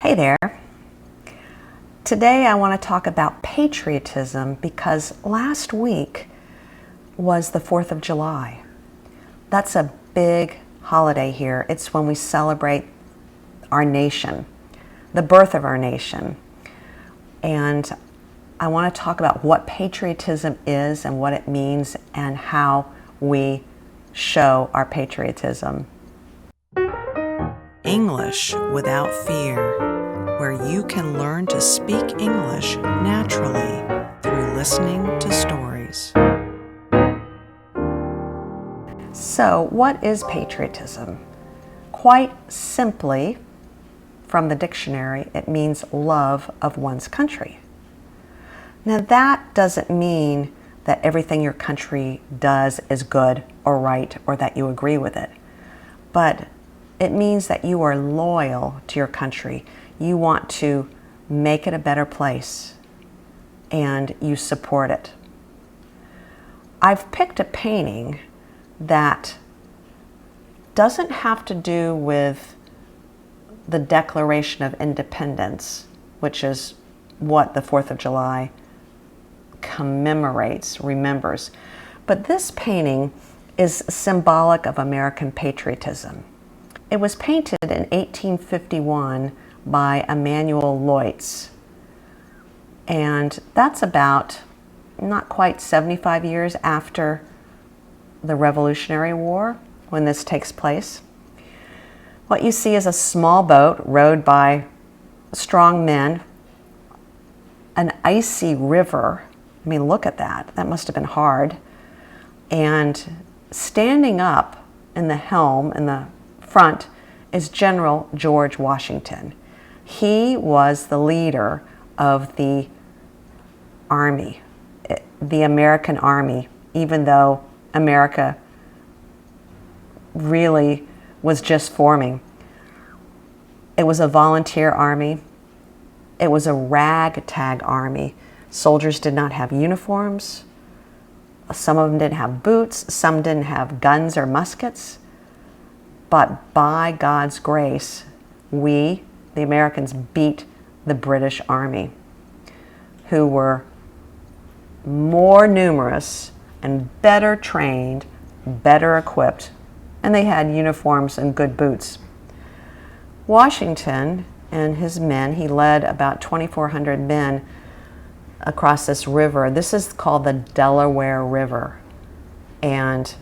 Hey there. Today I want to talk about patriotism because last week was the 4th of July. That's a big holiday here. It's when we celebrate our nation, the birth of our nation. And I want to talk about what patriotism is and what it means and how we show our patriotism. English without fear, where you can learn to speak English naturally through listening to stories. So, what is patriotism? Quite simply, from the dictionary, it means love of one's country. Now, that doesn't mean that everything your country does is good or right or that you agree with it. But it means that you are loyal to your country. You want to make it a better place and you support it. I've picked a painting that doesn't have to do with the Declaration of Independence, which is what the 4th of July commemorates, remembers. But this painting is symbolic of American patriotism. It was painted in 1851 by Emanuel Leutz, and that's about not quite 75 years after the Revolutionary War when this takes place. What you see is a small boat rowed by strong men, an icy river. I mean, look at that. That must have been hard. And standing up in the helm, in the front, is General George Washington. He was the leader of the Army, the American Army, even though America really was just forming. It was a volunteer army. It was a ragtag army. Soldiers did not have uniforms. Some of them didn't have boots. Some didn't have guns or muskets. But by God's grace, we, the Americans, beat the British Army, who were more numerous and better trained, better equipped, and they had uniforms and good boots. Washington and his men, he led about 2,400 men across this river. This is called the Delaware River. And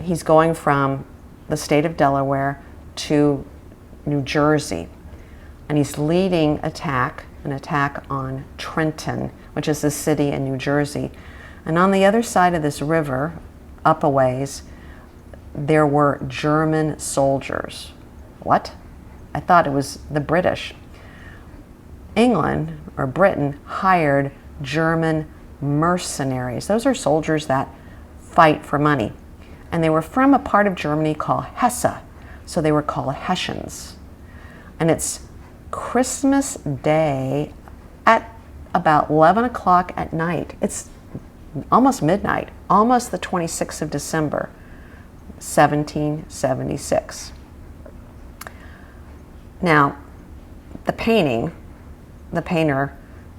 he's going from the state of Delaware to New Jersey. And he's leading an attack on Trenton, which is a city in New Jersey. And on the other side of this river, up a ways, there were German soldiers. What? I thought it was the British. England, or Britain, hired German mercenaries. Those are soldiers that fight for money. And they were from a part of Germany called Hesse, so they were called Hessians. And it's Christmas Day at about 11 o'clock at night. It's almost midnight, almost the 26th of December, 1776. Now, the painter,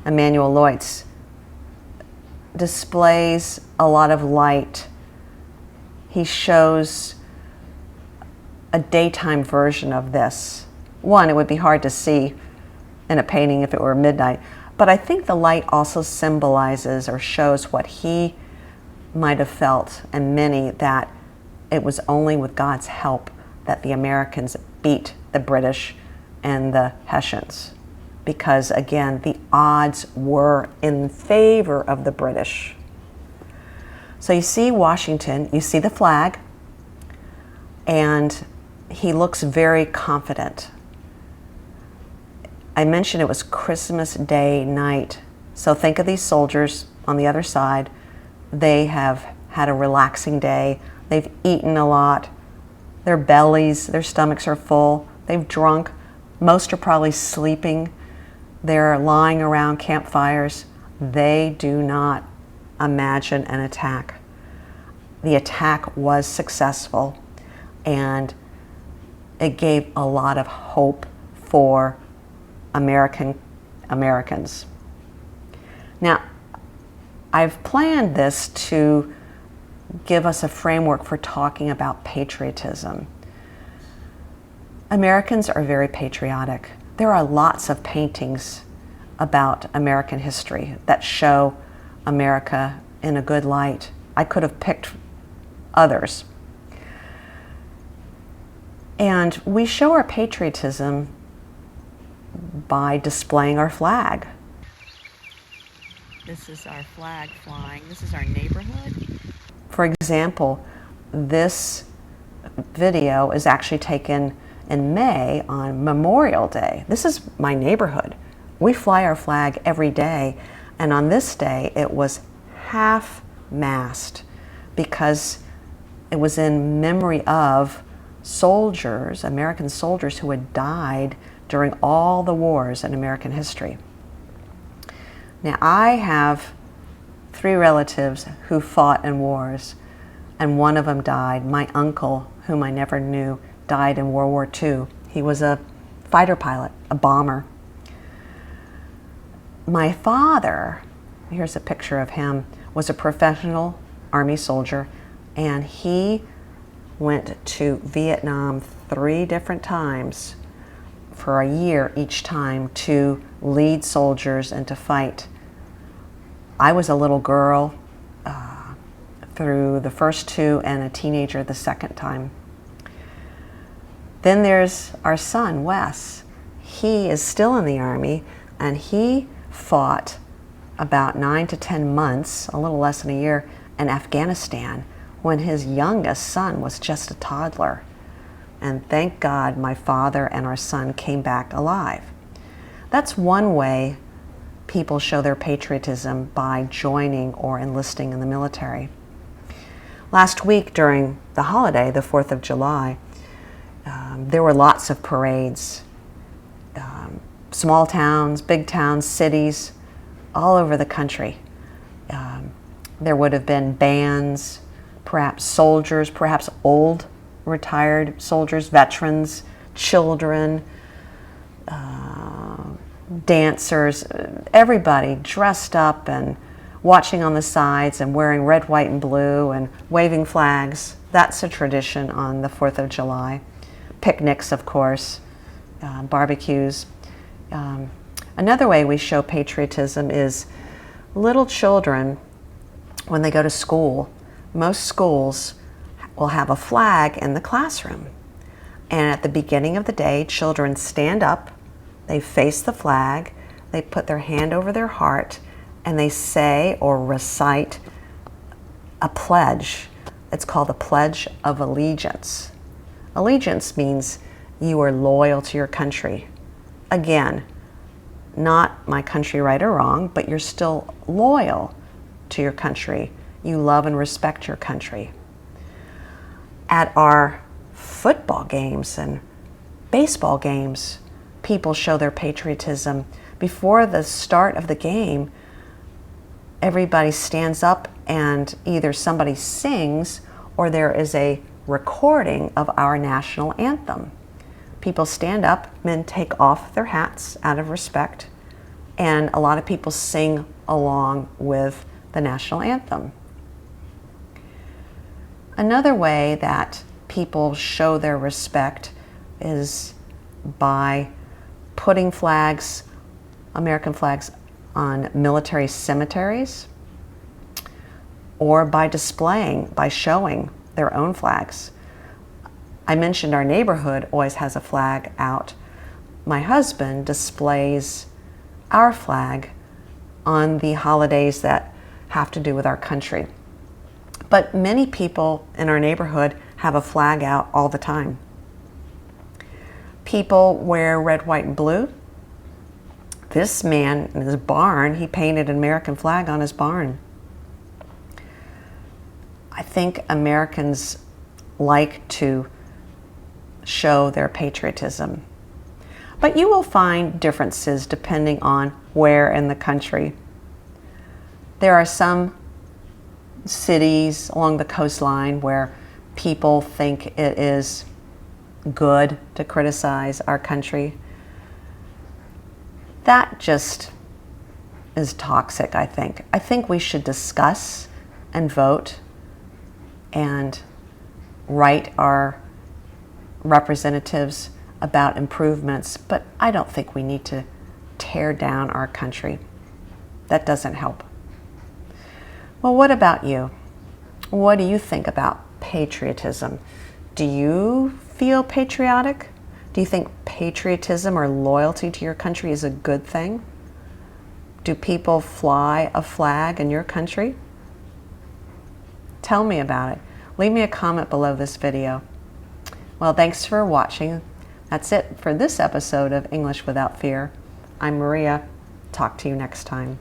Emanuel Leutz, displays a lot of light. He shows a daytime version of this. One, it would be hard to see in a painting if it were midnight, but I think the light also symbolizes or shows what he might have felt, and many, that it was only with God's help that the Americans beat the British and the Hessians, because again, the odds were in favor of the British. So you see Washington, you see the flag, and he looks very confident. I mentioned it was Christmas Day night. So think of these soldiers on the other side. They have had a relaxing day. They've eaten a lot. Their bellies, their stomachs are full. They've drunk. Most are probably sleeping. They're lying around campfires. They do not imagine an attack. The attack was successful, and it gave a lot of hope for Americans. Now, I've planned this to give us a framework for talking about patriotism. Americans are very patriotic. There are lots of paintings about American history that show America in a good light. I could have picked others. And we show our patriotism by displaying our flag. This is our flag flying. This is our neighborhood. For example, this video is actually taken in May on Memorial Day. This is my neighborhood. We fly our flag every day, and on this day it was half-mast because it was in memory of soldiers, American soldiers who had died during all the wars in American history. Now, I have 3 relatives who fought in wars, and one of them died. My uncle, whom I never knew, died in World War II. He was a fighter pilot, a bomber. My father, here's a picture of him, was a professional Army soldier, and he went to Vietnam 3 different times for a year each time to lead soldiers and to fight. I was a little girl through the first 2 and a teenager the second time. Then there's our son, Wes. He is still in the Army, and he fought about 9 to 10 months, a little less than a year, in Afghanistan when his youngest son was just a toddler. And thank God my father and our son came back alive. That's one way people show their patriotism, by joining or enlisting in the military. Last week during the holiday, the 4th of July, there were lots of parades. Small towns, big towns, cities, all over the country. There would have been bands, perhaps soldiers, perhaps old retired soldiers, veterans, children, dancers, everybody dressed up and watching on the sides and wearing red, white, and blue and waving flags. That's a tradition on the 4th of July. Picnics, of course, barbecues. Another way we show patriotism is little children, when they go to school. Most schools will have a flag in the classroom. And at the beginning of the day, children stand up, they face the flag, they put their hand over their heart, and they say or recite a pledge. It's called the Pledge of Allegiance. Allegiance means you are loyal to your country. Again, not my country right or wrong, but you're still loyal to your country. You love and respect your country. At our football games and baseball games, people show their patriotism. Before the start of the game, everybody stands up and either somebody sings or there is a recording of our national anthem. People stand up, men take off their hats out of respect, and a lot of people sing along with the national anthem. Another way that people show their respect is by putting flags, American flags, on military cemeteries, or by displaying, by showing their own flags. I mentioned our neighborhood always has a flag out. My husband displays our flag on the holidays that have to do with our country. But many people in our neighborhood have a flag out all the time. People wear red, white, and blue. This man in his barn, he painted an American flag on his barn. I think Americans like to show their patriotism. But you will find differences depending on where in the country. There are some cities along the coastline where people think it is good to criticize our country. That just is toxic, I think. I think we should discuss and vote and write our representatives about improvements, but I don't think we need to tear down our country. That doesn't help. Well, what about you? What do you think about patriotism? Do you feel patriotic? Do you think patriotism or loyalty to your country is a good thing? Do people fly a flag in your country? Tell me about it. Leave me a comment below this video. Well, thanks for watching. That's it for this episode of English Without Fear. I'm Maria. Talk to you next time.